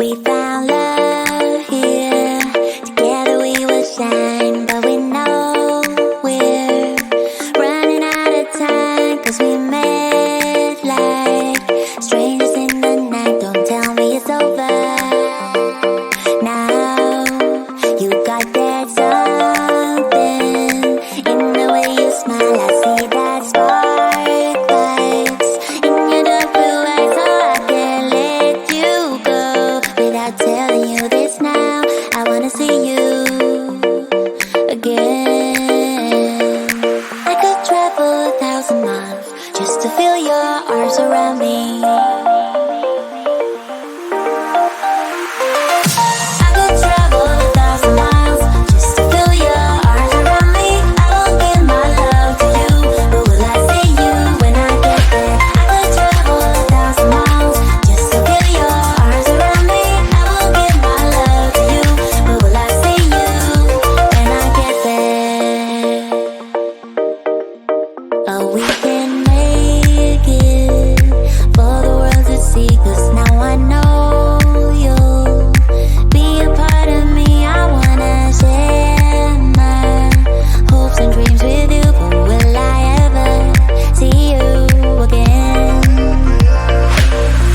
We found love here. Together we will shine, but we know we're running out of time. 'Cause we met like strangers in the night. Don't tell me it's over. Now you got that something in the way you smile. I see that spark lights in your dark blue eyes, so I can't let you go without telling you this now. I wanna see you again. I could travel 1,000 miles just to feel your arms around me. I could travel 1,000 miles just to feel your arms around me. I will give my love to you, but will I see you when I get there? I could travel 1,000 miles just to feel your arms around me. I will give my love to you, but will I see you when I get there? Oh, we can make it for the world to see. 'Cause now I know you'll be a part of me. I wanna share my hopes and dreams with you, but will I ever see you again?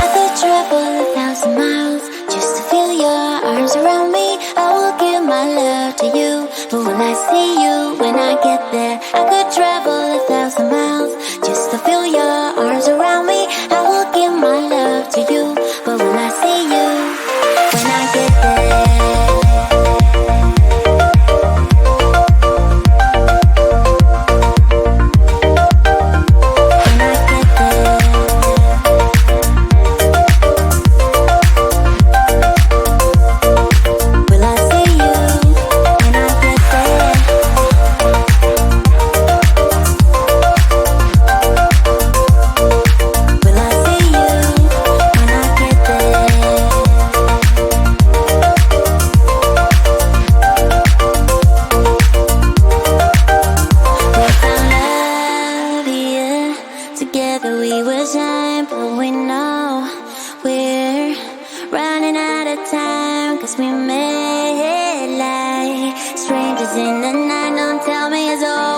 I could travel 1,000 miles just to feel your arms around me. I will give my love to you, but will I see you when I get there? I could travel 1,000 miles just to feel your arms around me. I will give my love to you, but will I see you when I get there? When I get there. Will I see you when I get there? Will I see you when I get there? We found love here. Together we will shine, but we know we're running out of time. 'Cause we met like strangers in the night. Don't tell me it's over.